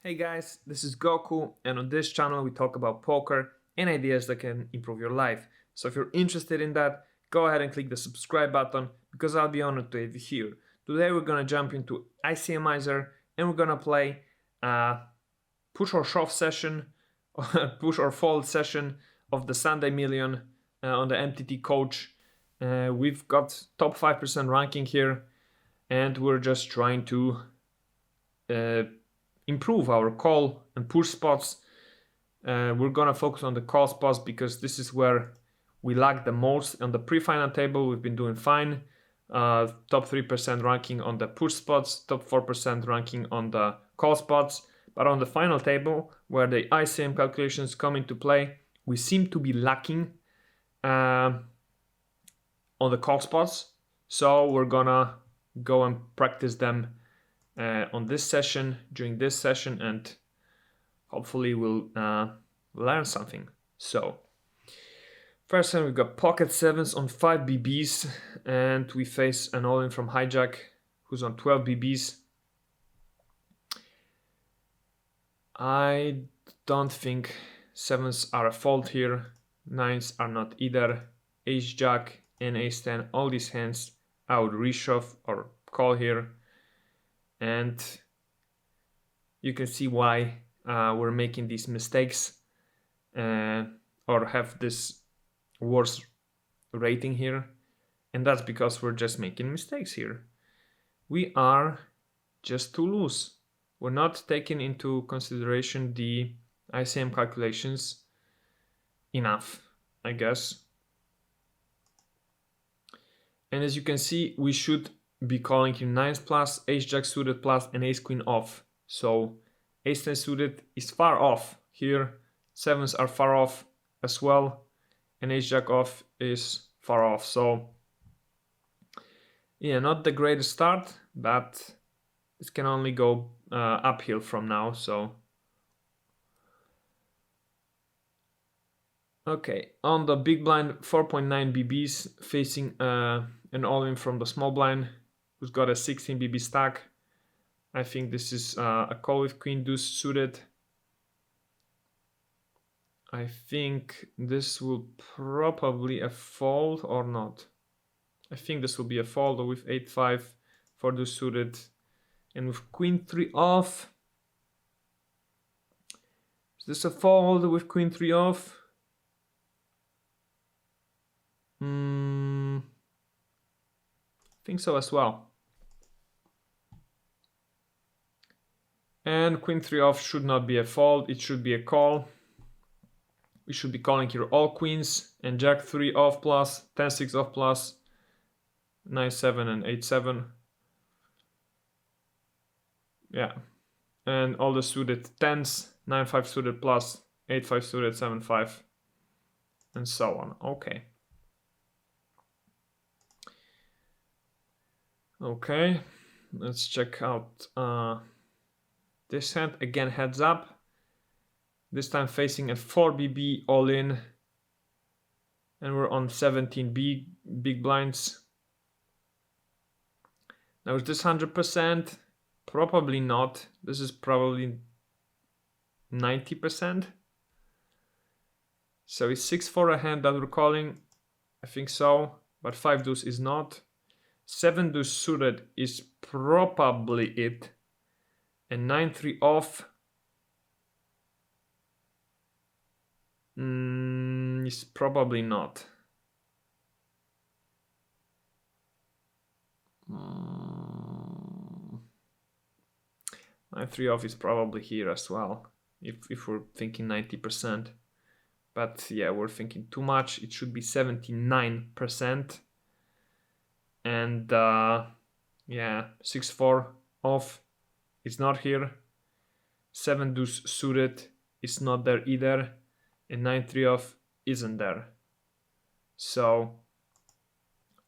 Hey guys, this is Goku, and on this channel we talk about poker and ideas that can improve your life. So if you're interested in that, go ahead and click the subscribe button because I'll be honored to have you here. Today we're gonna jump into ICMIZER and we're gonna play push or shove session, push or fold session of the Sunday Million on the MTT coach. We've got top 5% ranking here, and we're just trying to improve our call and push spots. We're gonna focus on the call spots because this is where we lag the most. On the pre-final table, we've been doing fine. Top 3% ranking on the push spots, top 4% ranking on the call spots. But on the final table, where the ICM calculations come into play, we seem to be lacking on the call spots. So we're gonna go and practice them on this session, during this session, and hopefully we'll learn something. So first time we've got pocket sevens on 5 BBs, and we face an all-in from hijack who's on 12 BBs. I don't think sevens are a fold here, nines are not either. Ace jack and ace 10, all these hands I would reshove or call here, and you can see why we're making these mistakes or have this worse rating here, and that's because we're just making mistakes here. We are just too loose. We're not taking into consideration the ICM calculations enough, I guess. And as you can see, we should be calling here nines plus, ace jack suited plus, and ace queen off. So ace 10 suited is far off here, sevens are far off as well, and ace jack off is far off. So yeah, not the greatest start, but it can only go uphill from now. So okay, on the big blind, 4.9 BBs facing an all-in from the small blind who's got a 16 BB stack. I think this is a call with queen deuce suited. I think this will probably a fold or not. I think this will be a fold with 8-5 for the suited, and with queen 3 off. Is this a fold with queen 3 off? I think so as well. And queen 3 off should not be a fold, it should be a call. We should be calling here all queens, and jack 3 off plus, 10-6 off plus, 9-7 and 8-7. Yeah, and all the suited 10s, 9-5 suited plus, 8-5 suited, 7-5, and so on. Okay. Okay, let's check out this hand. Again, heads up. This time facing a 4 BB all in, and we're on 17 big blinds. Now is this 100%? Probably not. This is probably 90%. So is 6-4 a hand that we're calling? I think so, but 5 deuce is not. 7 deuce suited is probably it, and 9-3 off is probably not. 9-3 off is probably here as well, if we're thinking 90%. But yeah, we're thinking too much. It should be 79%. And yeah, 6-4 off is not here. 7 deuce suited is not there either, and 9-3 off isn't there. So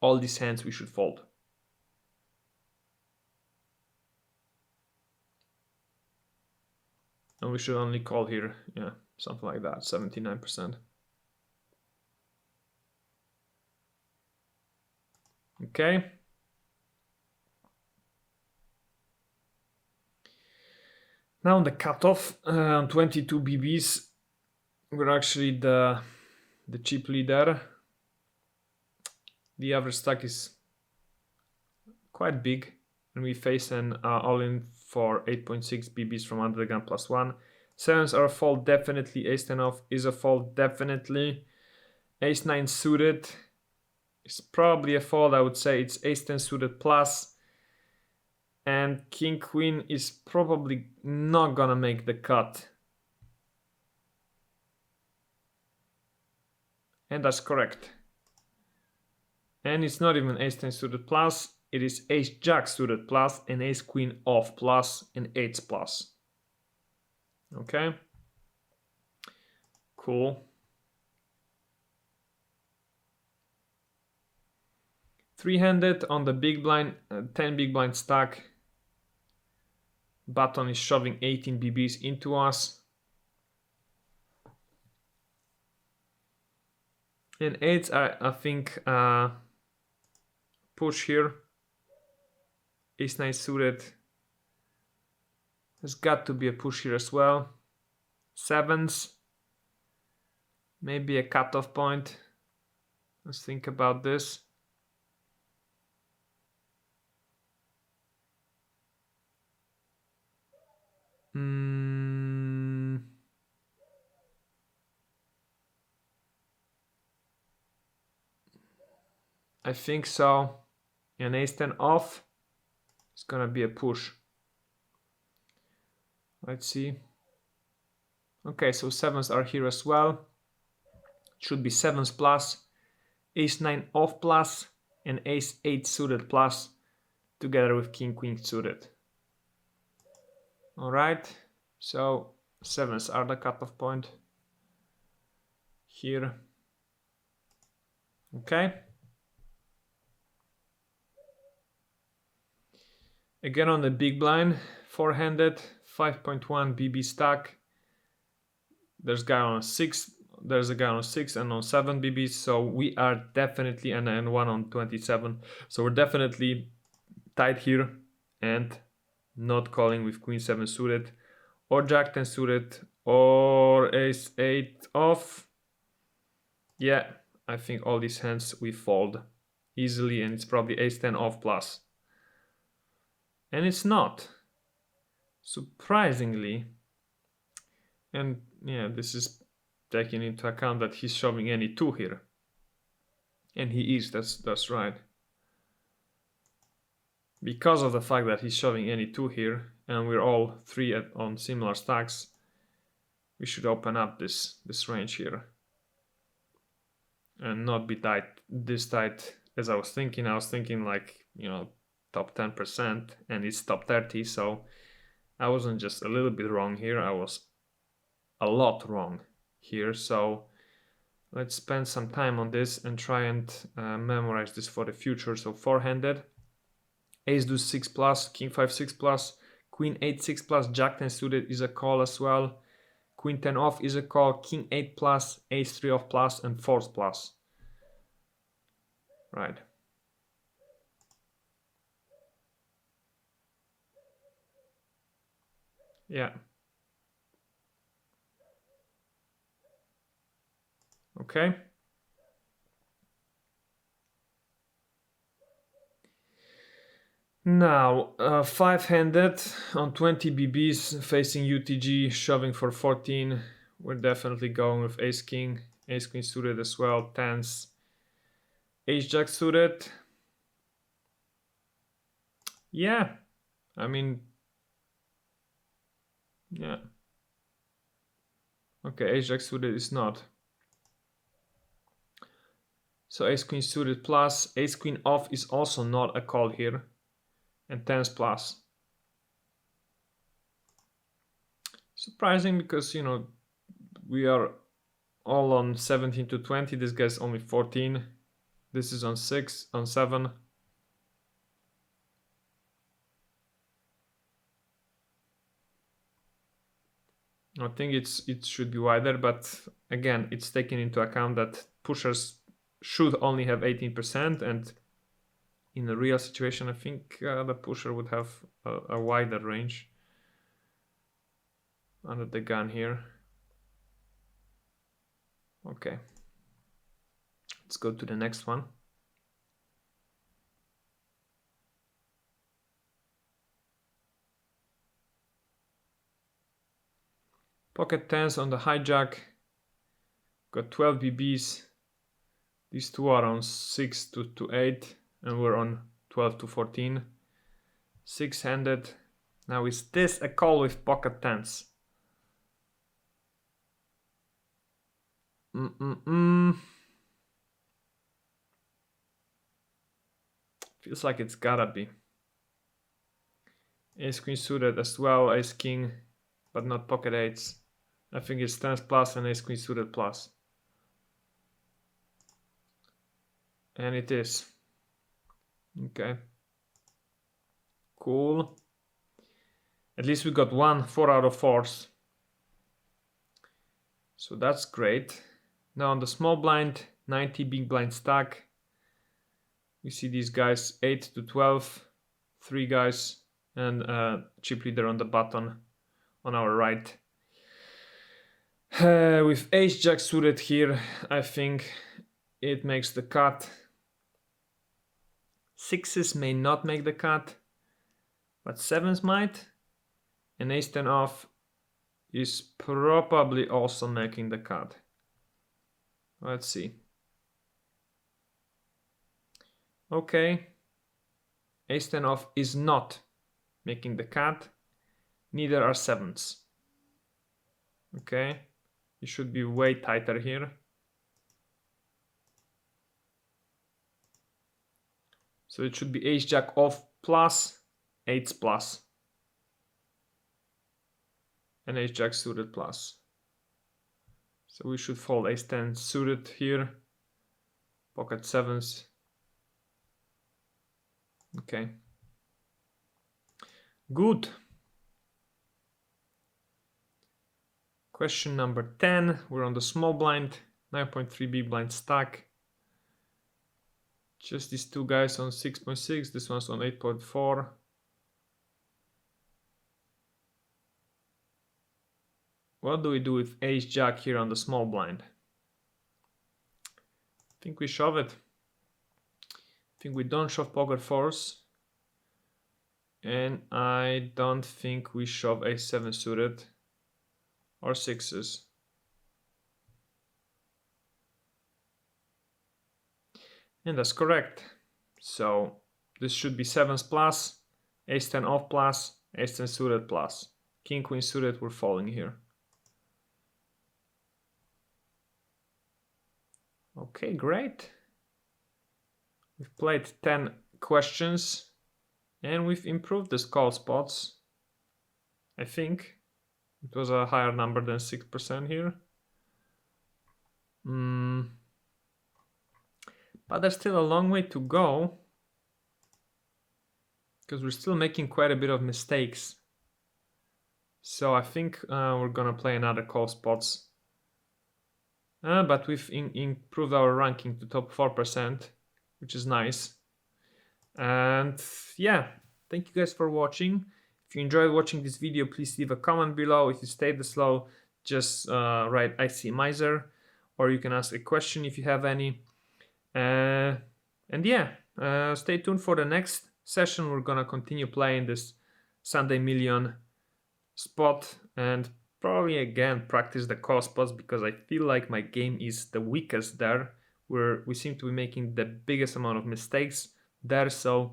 all these hands we should fold. And we should only call here, yeah, something like that, 79%. Okay. Now on the cutoff on 22 BBs, we're actually the chip leader. The average stack is quite big, and we face an all-in for 8.6 BBs from under the gun +1. Sevens are a fold, definitely. Ace 10 off is a fold, definitely. Ace 9 suited is probably a fold. I would say it's Ace 10 suited plus. And King Queen is probably not gonna make the cut. And that's correct. And it's not even Ace 10 suited plus. It is Ace Jack suited plus and Ace Queen off plus and 8s plus. Okay. Cool. 3-handed on the big blind, 10 big blind stack. Button is shoving 18 BBs into us. And 8s are, I think, push here. Ace 9 suited. There's got to be a push here as well. 7s. Maybe a cutoff point. Let's think about this. I think so. An Ace 10 off. It's gonna be a push. Let's see. Okay, so 7s are here as well. Should be 7s plus, Ace 9 off plus, and Ace 8 suited plus, together with King Queen suited. Alright, so 7s are the cutoff point here. Okay. Again on the big blind, 4-handed, 5.1 BB stack. There's a guy on a 6, there's a guy on a 6 and on 7 BBs, so we are definitely, and one on 27. So we're definitely tight here and not calling with Queen 7 suited or Jack 10 suited or Ace 8 off. Yeah, I think all these hands we fold easily, and it's probably Ace 10 off plus. And it's not, surprisingly. And yeah, this is taking into account that he's shoving any 2 here. And he is, that's right. Because of the fact that he's shoving any 2 here, and we're all 3 on similar stacks, we should open up this range here. And not be this tight as I was thinking. I was thinking like, you know, top 10%, and it's top 30, so I wasn't just a little bit wrong here, I was a lot wrong here. So let's spend some time on this and try and memorize this for the future. So 4-handed, Ace Deuce 6 plus, King 5 6 plus, Queen 8 6 plus, Jack 10 suited is a call as well, Queen 10 off is a call, King 8 plus, Ace 3 off plus, and 4s plus. Right. Yeah. Okay. Now, 5-handed on 20 BBs facing UTG, shoving for 14. We're definitely going with Ace King, Ace Queen suited as well, 10s, Ace Jack suited. Yeah, I mean, yeah. Okay, Ace Jack suited is not. So Ace Queen suited plus, Ace Queen off is also not a call here, and 10s plus. Surprising, because, you know, we are all on 17 to 20, this guy's only 14, this is on 6, on 7. I think it should be wider, but again, it's taken into account that pushers should only have 18%, and in a real situation, I think the pusher would have a wider range. under the gun here. Okay, let's go to the next one. Pocket tens on the hijack. Got 12 BBs. These two are on 6 to 8, and we're on 12 to 14. Six-handed. Now is this a call with pocket tens? Feels like it's gotta be. Ace queen suited as well, ace king, but not pocket eights. I think it's tens plus and ace queen suited plus. And it is. Okay. Cool. At least we got 4 out of 4s. So that's great. Now on the small blind, 90 big blind stack. We see these guys 8 to 12, 3 guys, and chip leader on the button on our right. With ace jack suited here, I think it makes the cut. Sixes may not make the cut, but sevens might. And ace 10 off is probably also making the cut. Let's see. Okay. Ace 10 off is not making the cut. Neither are sevens. Okay. It should be way tighter here. So it should be ace jack off plus, eights plus. And ace jack suited plus. So we should fold ace 10 suited here. Pocket sevens. Okay. Good. Question number 10. We're on the small blind. 9.3 big blind stack. Just these two guys on 6.6. This one's on 8.4. What do we do with ace jack here on the small blind? I think we shove it. I think we don't shove pocket fours. And I don't think we shove ace7 suited or sixes. And that's correct. So this should be sevens plus, ace 10 off plus, ace 10 suited plus. King queen suited, we're falling here. Okay, great. We've played 10 questions and we've improved the call spots. I think it was a higher number than 6% here. But there's still a long way to go because we're still making quite a bit of mistakes. So I think we're gonna play another call spots. But we've improved our ranking to top 4%, which is nice. And yeah, thank you guys for watching. If you enjoyed watching this video, please leave a comment below. If you stayed this low, just write ICMIZER, or you can ask a question if you have any. And yeah, stay tuned for the next session. We're gonna continue playing this Sunday Million spot and probably again practice the call spots because I feel like my game is the weakest there, where we seem to be making the biggest amount of mistakes there. So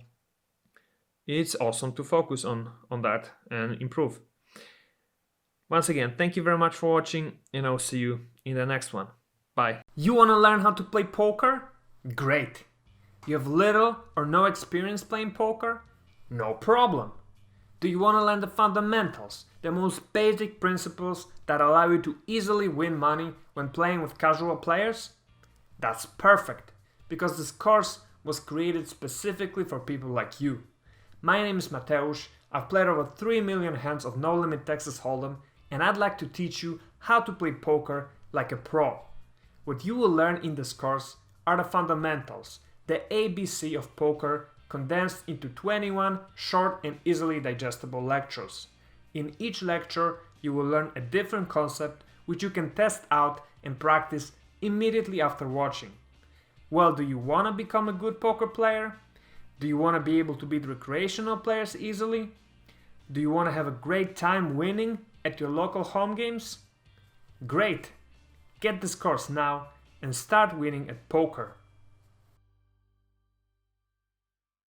it's awesome to focus on that and improve. Once again, thank you very much for watching, and I'll see you in the next one. Bye. You want to learn how to play poker? Great. You have little or no experience playing poker? No problem. Do you want to learn the fundamentals, the most basic principles that allow you to easily win money when playing with casual players? That's perfect, because this course was created specifically for people like you. My name is Mateusz, I've played over 3 million hands of No Limit Texas Hold'em, and I'd like to teach you how to play poker like a pro. What you will learn in this course are the fundamentals, the ABC of poker, condensed into 21 short and easily digestible lectures. In each lecture, you will learn a different concept which you can test out and practice immediately after watching. Well, do you want to become a good poker player? Do you want to be able to beat recreational players easily? Do you want to have a great time winning at your local home games? Great! Get this course now and start winning at poker.